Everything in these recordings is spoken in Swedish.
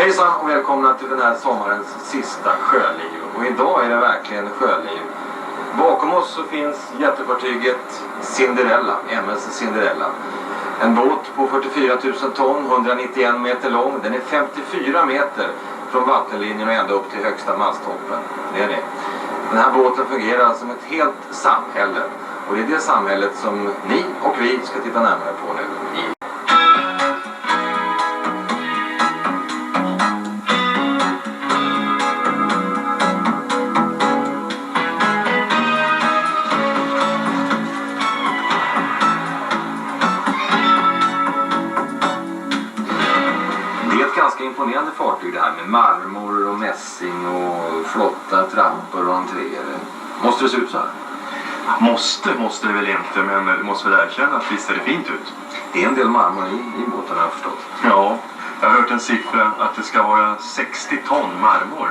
Hejsan och välkomna till den här sommarens sista sjöliv. Och idag är det verkligen sjöliv. Bakom oss så finns jättefartyget Cinderella, MS Cinderella. En båt på 44 000 ton, 191 meter lång. Den är 54 meter från vattenlinjen och ända upp till högsta masttoppen. Det är det. Den här båten fungerar som ett helt samhälle. Och det är det samhället som ni och vi ska titta närmare på nu. Ganska imponerande fartyg det här med marmor och mässing och flotta trappor och entréer. Måste det se ut så här? Måste det väl inte, men du måste väl erkänna att visst ser det fint ut. Det är en del marmor i båten, har jag förstått. Ja, jag har hört en siffra att det ska vara 60 ton marmor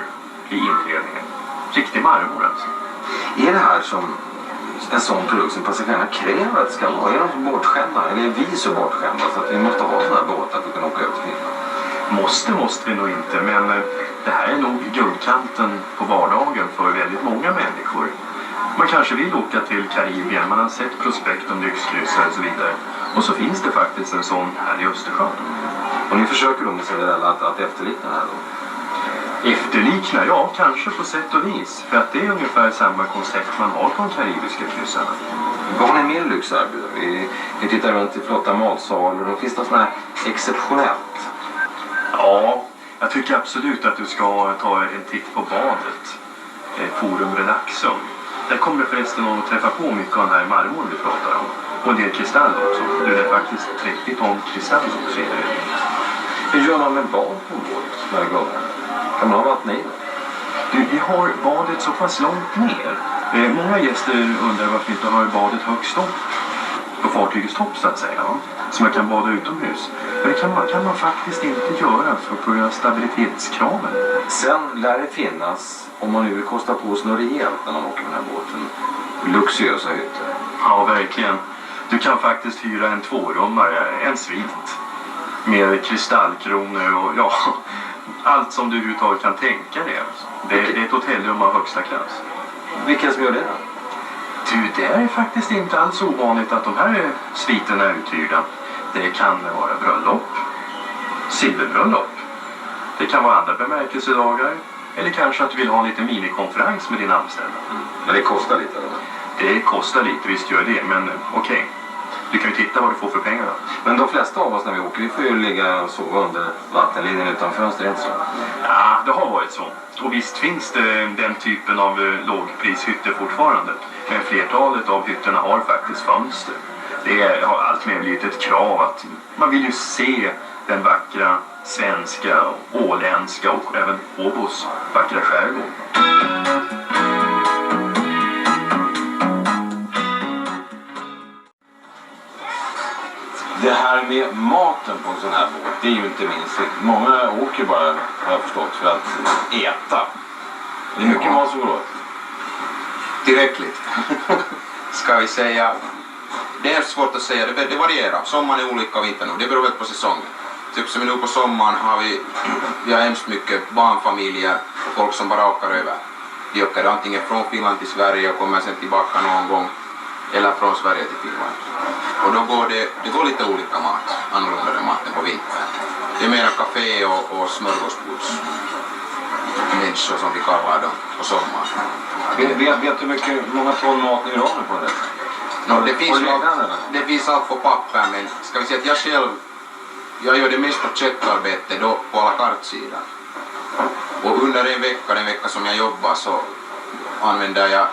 i inredningen. Riktig marmor alltså. Är det här som en sån produkt som passagerarna kräver att det ska vara? Är de så bortskämda? Eller är vi så bortskämda så att vi måste ha sådana här båtar för att kunna åka ut till Finland? Måste vi nog inte, men det här är nog guldkanten på vardagen för väldigt många människor. Man kanske vill åka till Karibien, man har sett prospekt om lyxkryssar och så vidare. Och så finns det faktiskt en sån här i Östersjön. Och ni försöker då med Cinderella att efterlikna det här då? Efterlikna? Ja, kanske på sätt och vis. För att det är ungefär samma koncept man har på de karibiska kryssarna. Vad har ni mer lyxerbjudande? Vi tittar runt i flotta matsalar och finns det något sånt här exceptionellt? Ja, jag tycker absolut att du ska ta en titt på badet. Forum Relaxum. Där kommer det förresten att träffa på mycket av den här marmorn vi pratar om. Och en del kristall också. Det är faktiskt 30 ton kristall också i det. Hur gör man med bad på båt när det går? Kan man ha vatten i det? Vi har badet så pass långt ner. Många gäster undrar varför vi inte har badet högst upp. På fartygets topp så att säga. Så man kan bada utomhus. Men det kan man faktiskt inte göra för på grund av stabilitetskraven. Sen lär det finnas, om man nu vill kosta på sig något rejält när man åker med den här båten, luxuösa hytter. Ja, verkligen. Du kan faktiskt hyra en 2-rummare, en svit. Med kristallkronor och ja, allt som du överhuvudtaget kan tänka dig. Det är ett hotellrum av högsta klass. Vilka som gör det då? Du, det är faktiskt inte alls ovanligt att de här sviterna är uthyrda. Det kan vara bröllop, silverbröllop. Det kan vara andra bemärkelsedagar. Eller kanske att du vill ha en liten minikonferens med din anställda. Men det kostar lite eller? Det kostar lite, visst gör det. Men okej. Du kan ju titta vad du får för pengarna. Men de flesta av oss när vi åker, vi får ju ligga och sova under vattenlinjen utan fönster, inte så? Ja, det har varit så. Och visst finns det den typen av lågprishytter fortfarande. Men flertalet av hytterna har faktiskt fönster. Det har allt mer blivit ett krav att man vill ju se den vackra svenska, åländska och även Åbos vackra skärgård. Det här med maten på en sån här båt, det är ju inte minst. Många åker bara, har jag förstått, för att äta. Det är mycket mat som går åt. Tillräckligt. Ska vi säga. Det är svårt att säga, det varierar. Sommaren är olika och vintern, det beror väl på säsongen. Typ som nu på sommaren har vi har hemskt mycket barnfamiljer och folk som bara åker över. De åker antingen från Finland till Sverige och kommer sen tillbaka någon gång. Eller från Sverige till Finland. Och då går det går lite olika mat, annorlunda än maten på vintern. Det är mera kafé och smörgåsbords. Människor som vi kallar dem på sommaren. Vet du många ton mat ni vill ha på det? No, det finns allt på papper, men ska vi säga att jag gör det mesta köttarbete då på alla kartsidan. Och under den vecka som jag jobbar så använder jag,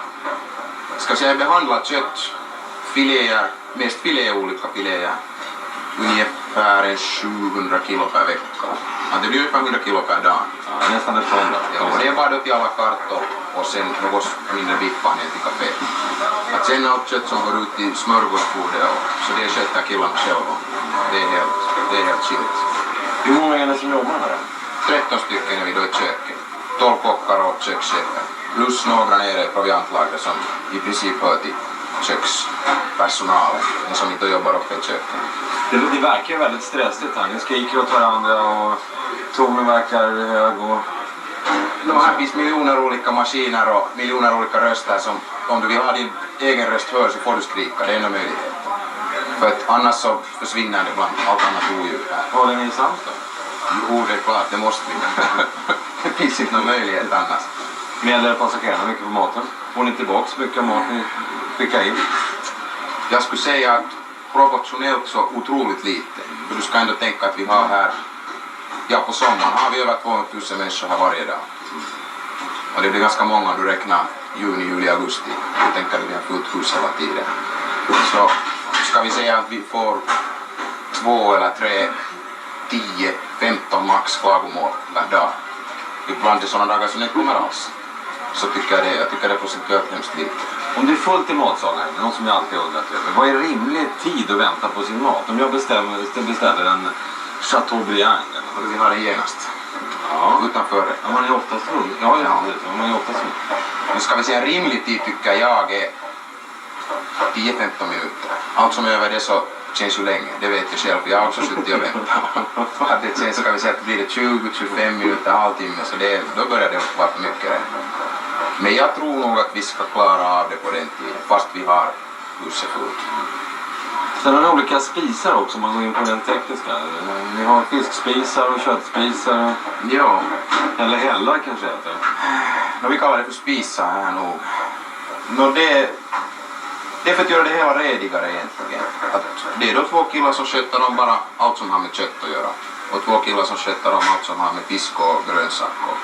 jag behandlar kött, filéer, mest olika filéer, ungefär 700 kilo per vecka. Det blir ungefär 100 kilo per dag. Ja, nästan ett ton. Ja, och det är bara upp i alla kartor och sen något mindre biffar ner till kafé. Att sen allt kött som går ut i smörgåsbordet, så det köttar killarna själva. Det är helt skilt. Hur många är det som jobbar här? 13 stycken är vi då i köket. 12 kockar och kökschefer. Plus några nere i proviantlagret som i princip hör till kökspersonalen, men som inte jobbar uppe i köket. Det verkar väldigt stressigt här. Ni skriker åt varandra och Tonen verkar hög och... Här finns miljoner olika maskiner och miljoner olika röster som om du vill ha din egen röst hör så får du skrika, det är en möjlighet. För att annars så försvinner det bland allt annat oljud här. Håller ni sams då? Jo, det är klart, det måste vi. Det finns inte någon möjlighet annars. Gäller passagerarna mycket på maten? Får ni tillbaks mycket av mat ni skickar in? Jag skulle säga att proportionellt så otroligt lite. För du ska ändå tänka att vi har här, på sommaren har vi över 200 000 människor här varje dag. Och det blir ganska många om du räknar juni, juli, augusti. Jag tänker att vi har fullt hus hela tiden. Så ska vi säga att vi får 2 eller 3, 10, 15 max klagomål per dag. Ibland är sådana dagar som det kommer alls. Så tycker jag tycker det är procentuellt hemskt lite. Om det är fullt i matsalen, något som jag alltid har undrat över, vad är rimlig tid att vänta på sin mat? Om jag beställer en Chateaubriand. Vi har det genast. Ja. Utanför. Ja, man är oftast full. Ja, man är oftast full. Nu ska vi säga en rimlig tid tycker jag är 10-15 minuter. Allt som är över det så känns ju länge. Det vet jag själv. Jag har också suttit och väntat. Att det känns, ska vi säga att blir det 20-25 minuter, halvtimme så då börjar det vara för mycket redan. Men jag tror nog att vi ska klara av det på den tiden, fast vi har huset fullt. Sen har ni olika spisar också, om man går in på den tekniska. Ni har fiskspisar och köttspisar. Ja. Eller hällar kanske heter. Vi kallar det för spisar här nog. Det är för att göra det hela redigare egentligen. Att det är då 2 killar som sköter om bara allt som har med kött att göra. Och 2 killar som sköter om allt som har med fisk och grönsak och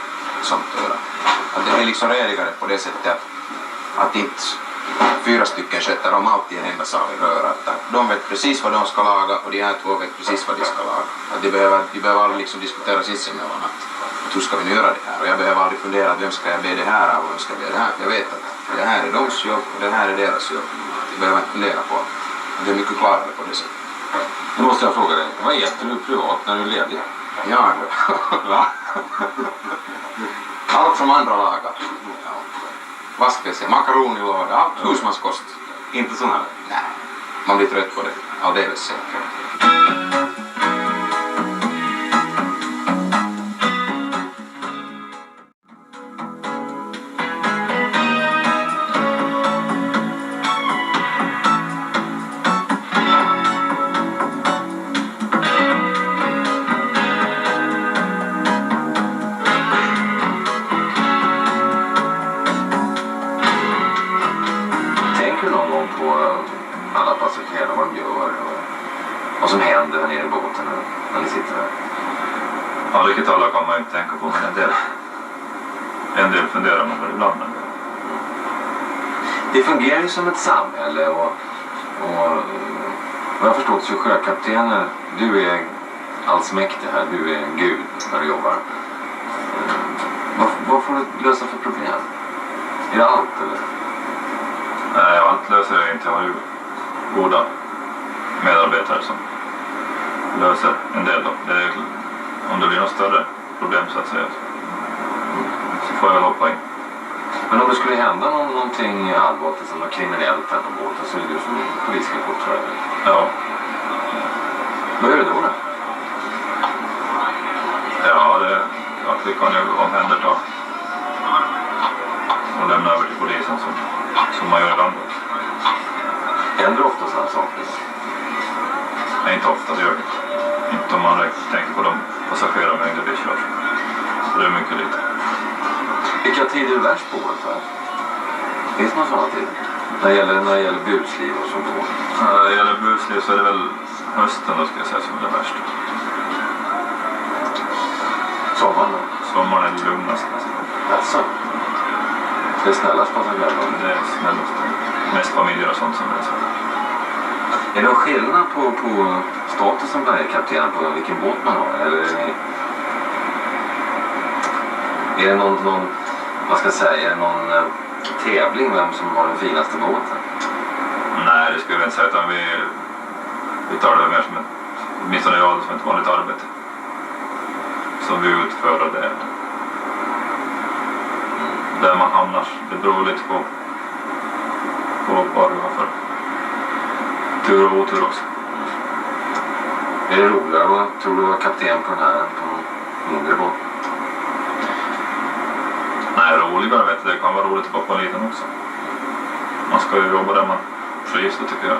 sånt att göra. Att det blir liksom redigare på det sättet att inte 4 stycken sköter om allt i en enda salig röra. De vet precis vad de ska laga och de här 2 vet precis vad de ska laga. Att de behöver aldrig liksom diskutera sinsemellan att hur ska vi nu göra det här? Och jag behöver aldrig fundera vem ska jag be det här av och vem ska jag be det här? För jag vet att det här är deras jobb och det här är deras jobb. Det behöver inte fundera på. Det är mycket klarare på det sättet. Nu måste jag fråga dig, vad äter du privat när du är ledig? Ja, Va? allt som andra lagar. Ja. Vad ska jag säga? Makaronilåda, allt husmanskost. Inte sån här? Nej, man blir trött på det. Alldeles säkert. Alla passagerare, vad de gör och vad som händer här nere i båten när ni sitter där. Ja, riktigt alla kan man ju inte tänka på, men en del funderar man väl ibland. Det fungerar ju som ett samhälle och vad jag förstått så sjökaptener, du är allsmäktig här, du är en gud när du jobbar. Vad får du lösa för problem? Är det allt eller? Nej, allt löser jag inte. Jag har ju goda medarbetare som löser en del då. Om det blir något större problem så att säga så får jag väl hoppa in. Men om det skulle hända någonting allvarligt som något kriminellt här på båten så är det du som polischef tror jag. Ja. Vad gör du då? Ja, det kan jag omhänderta och lämna över till polisen som man gör i landet. Händer ofta sådana saker? Nej, inte ofta, det gör det. Inte om man tänker på de passagerarmängder vi kör. Så det är mycket lite. Vilka tider är värst på året här? Finns det några sådana tider? När det gäller busliv och så på? När det gäller busliv så är det väl hösten då ska jag säga som är det värsta. Sommaren då? Sommaren är det lugnast nästan. Alltså. Det är snällast passagerare? Det är snällast. Mest familjer och sånt som det är så. Är det någon skillnad på statusen på kaptenen på vilken båt man har? Eller är det någon vad ska jag säga, är det någon tävling vem som har den finaste båten? Nej, det skulle jag inte säga, utan vi tar det mer som åtminstone jag som ett vanligt arbete. Som vi utför det. Där man hamnar, det beror lite på vad du har för tur och otur också. Är det roligare att tror du var kapten på den här mindre båt? Nej, roligare vet jag. Det kan vara roligt att gå på en liten också. Man ska ju jobba där man trivs, det tycker jag.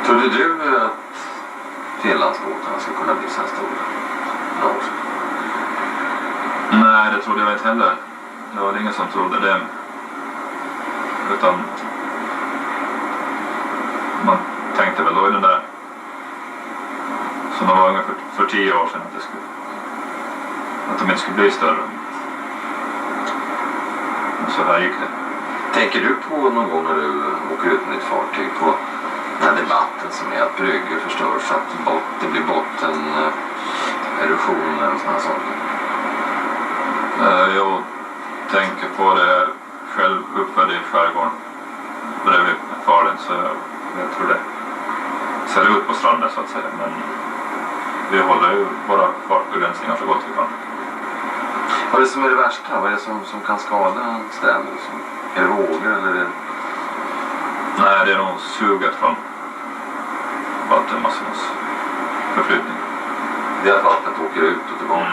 Trodde du att Finlandsbåtarna ska kunna bli så här stora? Nej, det trodde jag inte heller. Det var ingen som trodde det. Utan man tänkte väl då i den där som de var ungefär för 10 år sedan att de inte skulle bli större. Och så här gick det. Tänker du på någon gång när du åker ut med ditt fartyg på den här debatten som är att bryggor förstörs, att det blir botten erosion och sådana saker? Jag tänker på det själv uppfödd i skärgården bredvid faren, så jag tror det ser ut på stranden så att säga, men vi håller ju våra fartbegränsningar så gott vi kan. Vad är det som är det värsta? Vad är det som kan skada stränder? Är det vågor eller är det... Nej, det är nog suget från vattenmassornas förflyttning. Det är att vattnet åker ut och tillbaka.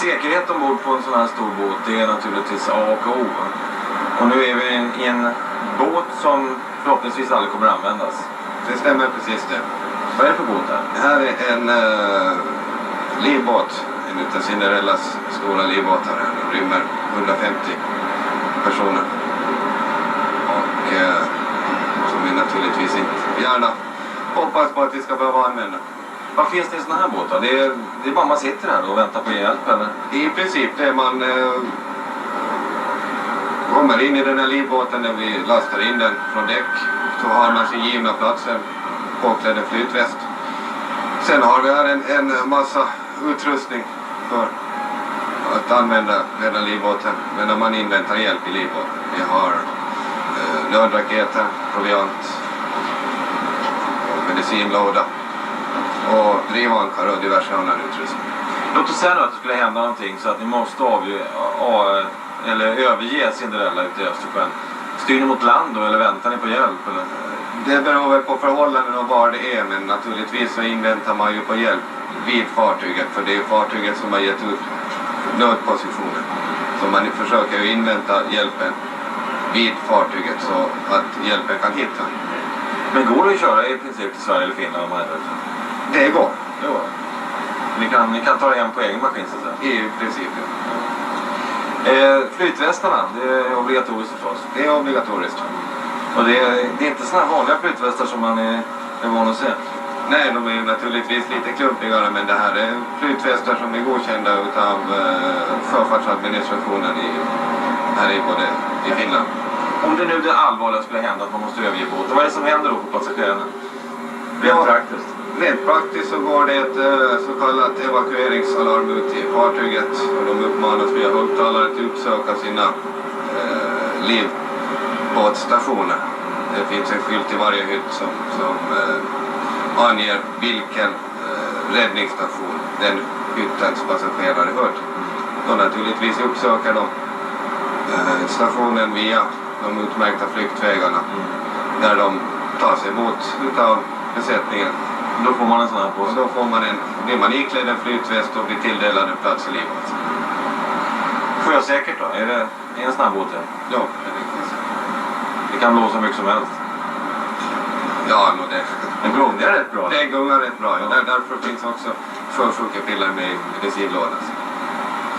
Säkerhet ombord på en sån här stor båt, det är naturligtvis A och O. Och nu är vi i en båt som förhoppningsvis aldrig kommer att användas. Det stämmer precis det. Vad är det för båt här? Det här är en livbåt, en utav Cinderellas stora livbåtar. Den rymmer 150 personer. Och som vi naturligtvis inte gärna hoppas på att vi ska behöva använda. Vad finns det i såna här båtar? Det är bara man sitter här och väntar på hjälp, eller? I princip det man kommer in i den här livbåten när vi lastar in den från däck, så har man sin givna platser, påklädd en flytväst. Sen har vi här en massa utrustning för att använda den här livbåten, men när man inväntar hjälp i livbåten. Vi har nödraketer, proviant, medicinlåda och drivankar och diverse annan utrustning. Låt oss säga nu att det skulle hända någonting så att ni måste överge Cinderella ute i Östersjön. Styr ni mot land då, eller väntar ni på hjälp? Eller? Det beror väl på förhållanden och var det är, men naturligtvis så inväntar man ju på hjälp vid fartyget, för det är fartyget som har gett ut nödpositionen. Så man försöker ju invänta hjälpen vid fartyget så att hjälpen kan hitta. Men går det att köra i princip till Sverige eller Finland om man är ute? Det går. Det går. Ni kan ta hem på egen maskin så att säga? I princip, ja. Flytvästarna, det är obligatoriskt förstås. Det är obligatoriskt. Och det är inte såna här vanliga flytvästar som man är van att se? Nej, de är ju naturligtvis lite klumpigare, men det här är flytvästar som är godkända utav sjöfartsadministrationen här i Finland. Om det nu det allvarliga skulle hända att man måste överge båten, vad är det som händer då på passagerarna? Rent praktiskt? Rent praktiskt så går det ett så kallat evakueringsalarm ut i fartyget, och de uppmanas via högtalare att uppsöka sina livbåtstationer. Det finns en skylt i varje hytt som anger vilken räddningsstation den hyttens passagerare hör till. Och naturligtvis uppsöker de stationen via de utmärkta flyktvägarna där de tas emot utav besättningen Då får man en sån här på Och sig. då får man blir man iklädd en flytväst och blir tilldelad en plats i livet. Sjösäkert då? Är det en snabbåt? Ja, det är riktigt. Det kan blåsa mycket som helst. Ja, men Men gungar rätt bra. det gungar rätt bra. Ja. Därför finns också sjösjukepiller med i medicinlådan.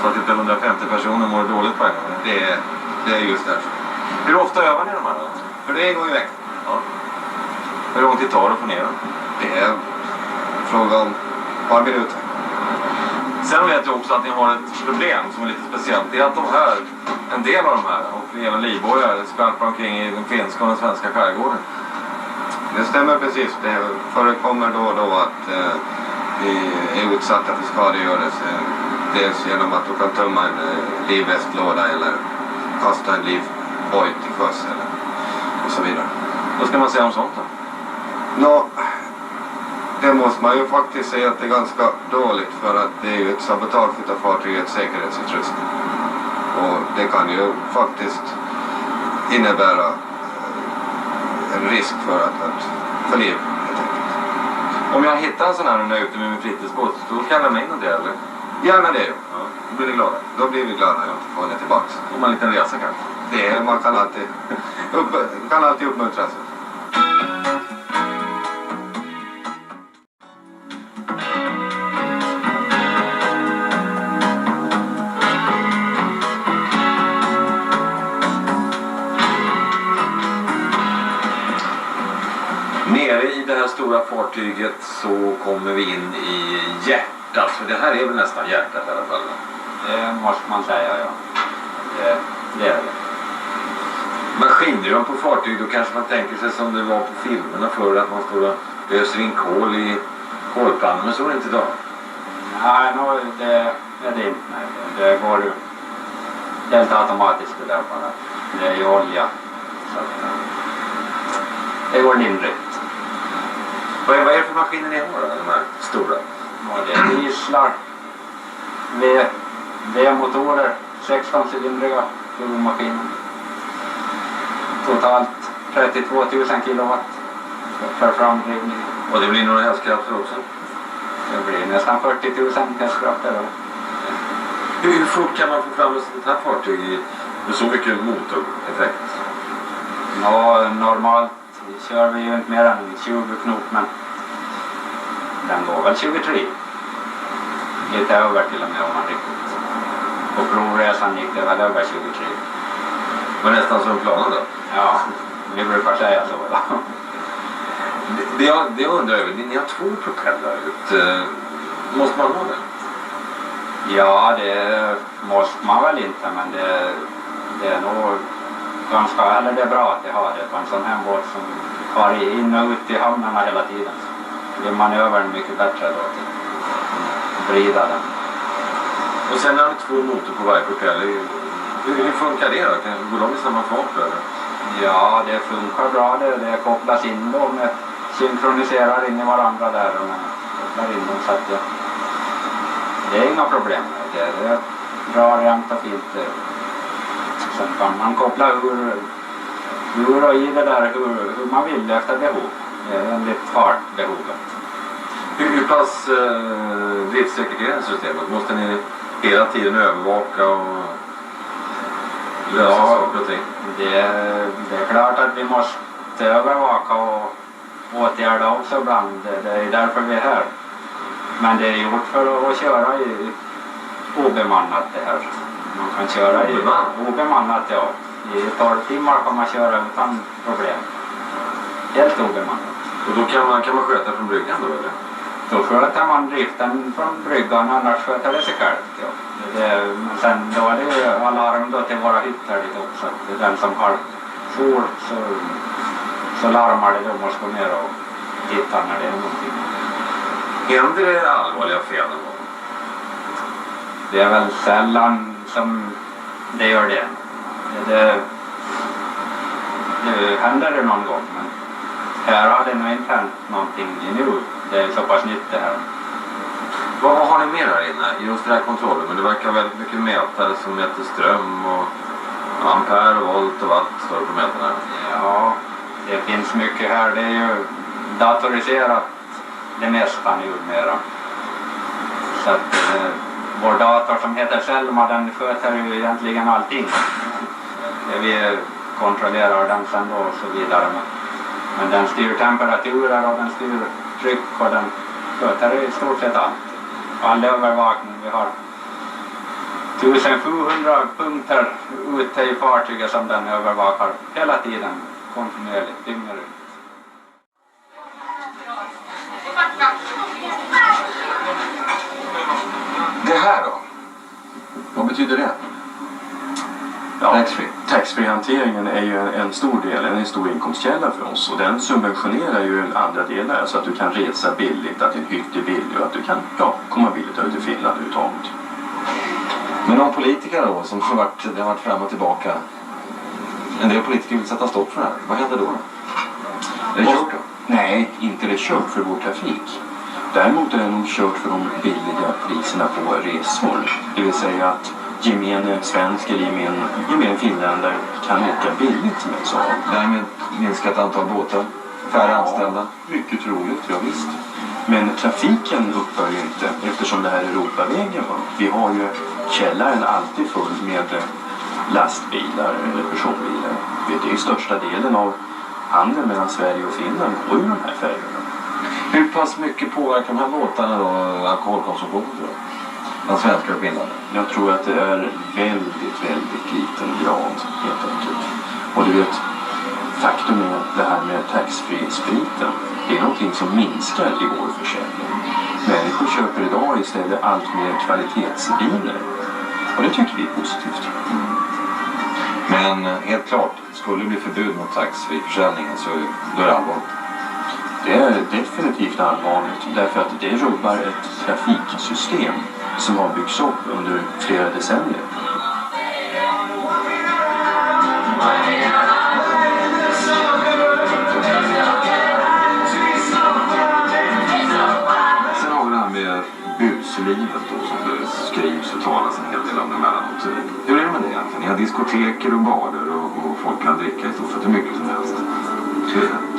Så att inte 150 personer mår dåligt på en gång. Det är just därför. Hur ofta övar ni de här då? För det är en gång i veckan. Ja. Hur lång tid tar det att få ner dem? Det är fråga om ett par minuter. Sen vet jag också att ni har ett problem som är lite speciellt. Det är att de här, en del av de här, och även livbojare, skvalpar omkring i den finska och den svenska skärgården. Det stämmer precis. Det förekommer då och då att vi är utsatta för skadegörelse. Dels genom att du kan tömma en livvästlåda eller kasta en livboj till sjöss och så vidare. Vad ska man säga om sånt då? Det måste man ju faktiskt säga att det är ganska dåligt, för att det är ju ett sabotage av fartygets säkerhetsutrustning. Och det kan ju faktiskt innebära en risk för liv, helt enkelt. Om jag hittar en sån här när jag är ute med min fritidsbåt, då kan jag lämna in den till eller? Gärna det ju. Ja, då blir ni glada. Då blir vi glada att få den tillbaka. Om man en liten resa kanske. Man kan alltid uppmuntras. Nere i det här stora fartyget så kommer vi in i hjärtat. För det här är väl nästan hjärtat i alla fall. Det måste man säga, ja. Det är det. Maskinrum på fartyg, då kanske man tänker sig som det var på filmerna förr, att man står och öser in kol i kolpannan, men så är det inte idag. Nej, det är det inte. Nej. Det går ju helt automatiskt det där bara. Det är ju olja. Så att, det går lindrigt. Vad är det för maskiner ni har då, de här stora? Och det är dieslar, V-motorer, 16-cylindriga huvudmaskiner. Totalt 32 000 kilowatt för framdrivning. Och det blir några hästkrafter också? Det blir nästan 40 000 hästkrafter då. Hur fort kan man få fram ett sånt här fartyg med så mycket motoreffekt? Normalt kör vi ju inte mer än 20 knop, men den går väl 23. Lite över till och med om man riktigt. På provresan gick det väl över 23. Det var nästan som planen då. Ja, vi brukar säga så. Ja. Det jag undrar över, ni har 2 propeller ut. Måste man ha det? Ja, det måste man väl inte, men det är nog ganska, eller det är bra att det har det på en sån här båt som har in och ut i hamnarna hela tiden. Så blir manövern mycket bättre då till att vrida den. Och sen har ni 2 motor på varje propeller. Hur funkar det då? Går de i samma fart eller? Ja, det funkar bra. Det kopplas in då med synkroniserar in i varandra där och kopplar in dem, så att det är inga problem med det. Det drar jämnt och fint. Sen kan man koppla ur och i det där hur man vill efter behov. Enligt fartbehovet. Hur pass driftsäkert är det systemet? Måste ni hela tiden övervaka och lösa saker och ting? Det är klart att vi måste övervaka och åtgärda också ibland. Det är därför vi är här. Men det är gjort för att köra i obemannat det här. Man kan köra i obemannat, ja. I 12 timmar kan man köra utan problem. Helt obemannat. Och då kan man sköta från bryggan då eller? Då sköter man driften från bryggan, annars sköter det sig självt. Ja. Men sen då är det ju alarm då till våra hytter dit också. Det är den som har jour så larmar det, då måste gå ner och titta när det är någonting. Händer det allvarliga fel någon gång? Det är väl sällan som det gör det. Det händer det någon gång, men här har det nog inte hänt någonting nu. Det är så pass nytt det här. Vad har ni mer här inne? Just det här kontrollen, men det verkar väldigt mycket mätare som mäter ström och ampere, volt och watt står det på mätarna. Ja, det finns mycket här. Det är ju datoriserat det mesta numera. Så att vår dator som heter Selma, den sköter ju egentligen allting. Vi kontrollerar den sen då och så vidare. Men den styr temperaturer och den styr tryck och den sköter i stort sett allt. All övervakning. Vi har 1700 punkter ute i fartyget som den övervakar hela tiden, kontinuerligt, dygnet runt. Det här då? Vad betyder det? Ja, Taxfree. Taxfree-hanteringen är ju en stor del, en stor inkomstkälla för oss, och den subventionerar ju andra delar så att du kan resa billigt, att din hytt är billig och att du kan komma billigt ut i Finland överhuvudtaget. Men de politiker då som har varit fram och tillbaka, en del politiker vill sätta stopp för det här. Vad händer då? Är det kört då? Nej, inte det kört för vår trafik. Däremot är det nog kört för de billiga priserna på resor. Det vill säga att gemene svensk eller gemene finländare kan åka billigt, som jag sa. Därmed minskat antal båtar, färre anställda. Mycket troligt, ja visst. Men trafiken upphör ju inte eftersom det här är Europavägen. Vi har ju källaren alltid full med lastbilar eller personbilar. Det är ju största delen av handeln mellan Sverige och Finland på de här färgerna. Hur pass mycket påverkar de här båtarna då alkoholkonsumtionen då? Bland svenskar och finländare? Jag tror att det är väldigt liten grad helt enkelt. Och du vet, faktum är att det här med taxfree-spriten, det är någonting som minskar i vår försäljning. Människor köper idag istället allt mer kvalitetsviner. Och det tycker vi är positivt. Men helt klart, skulle det bli förbud mot taxfree-försäljningen så då är det allvarligt. Det är definitivt allvarligt därför att det rubbar ett trafiksystem som har byggts upp under flera decennier. Sen har vi det här med buslivet då, som det skrivs och talas en hel del om emellanåt. Hur är det med det egentligen? Ni har diskoteker och barer och folk kan dricka i stort sett hur mycket som helst.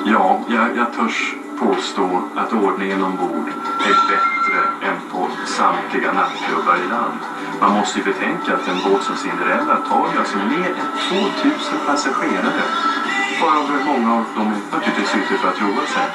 Ja, jag törs påstå att ordningen ombord är bättre än på samtliga nattklubbar i land. Man måste ju betänka att en båt som Cinderella tar alltså mer än 2000 passagerare. Varav många av dem är naturligtvis ute för att roa sig.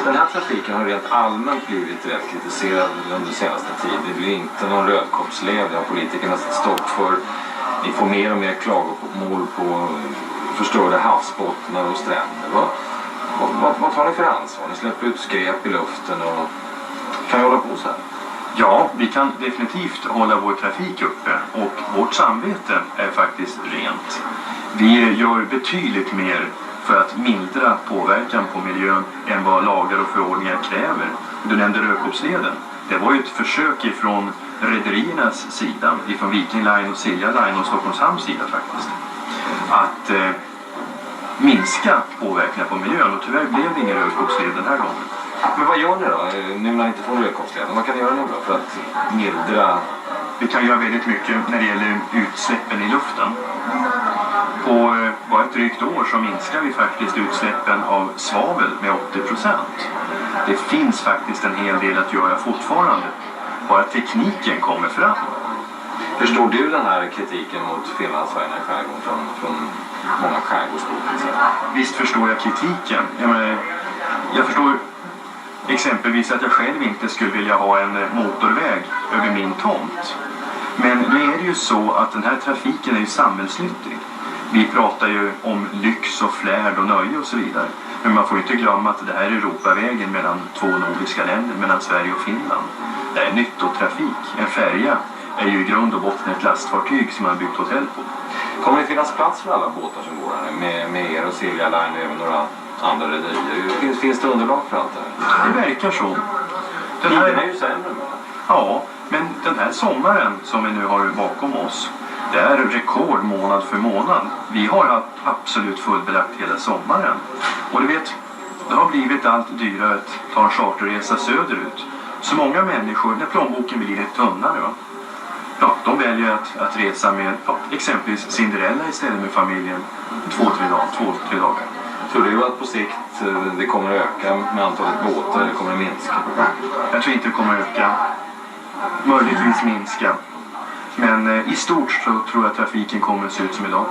Den här trafiken har rent allmänt blivit rätt kritiserad under senaste tiden. Det blir inte någon rödkoppsled, det har politikerna satt stopp för. Ni får mer och mer klagomål på förstörda havsbottnar och stränder. Vad tar ni för ansvar? Ni släpper ut skräp i luften och kan ni hålla på så här? Ja, vi kan definitivt hålla vår trafik uppe och vårt samvete är faktiskt rent. Vi gör betydligt mer för att mildra påverkan på miljön än vad lagar och förordningar kräver. Du nämnde Rödkoppsleden. Det var ju ett försök ifrån rederiernas sida, ifrån Viking Line och Silja Line och Stockholms Hamns sida faktiskt, att minska påverkan på miljön, och tyvärr blev det ingen Rödkoppsled den här gången. Men vad gör ni då? Nu när ni inte får rödkoppsleden, vad kan ni göra nu då för att mildra? Vi kan göra väldigt mycket när det gäller utsläppen i luften. På bara ett drygt år så minskar vi faktiskt utsläppen av svavel med 80%. Det finns faktiskt en hel del att göra fortfarande. Bara tekniken kommer fram. Förstår du den här kritiken mot Finlandsfärjorna i skärgården från många skärgårdsbor? Visst förstår jag kritiken. Jag förstår exempelvis att jag själv inte skulle vilja ha en motorväg över min tomt. Men nu är det ju så att den här trafiken är ju samhällsnyttig. Vi pratar ju om lyx och flärd och nöje och så vidare. Men man får inte glömma att det här är Europavägen mellan två nordiska länder, mellan Sverige och Finland. Det är nyttotrafik. En färja är ju i grund och botten ett lastfartyg som man har byggt hotell på. Kommer det finnas plats för alla båtar som går här med er och Silja Line och även några andra rederier? Finns det underlag för allt det här? Det verkar så. Den Tiden är ju sämre. Ja, men den här sommaren som vi nu har bakom oss, det är rekord månad för månad. Vi har haft absolut fullbelagt hela sommaren. Och du vet, det har blivit allt dyrare att ta en charterresa söderut. Så många människor, när plånboken blir lite tunnare, ja, de väljer att resa med exempelvis Cinderella istället med familjen 2-3 dagar. Tror du att på sikt det kommer att öka med antalet båtar eller kommer det minska? Jag tror inte det kommer att öka. Möjligtvis minska. Men i stort så tror jag att trafiken kommer att se ut som idag.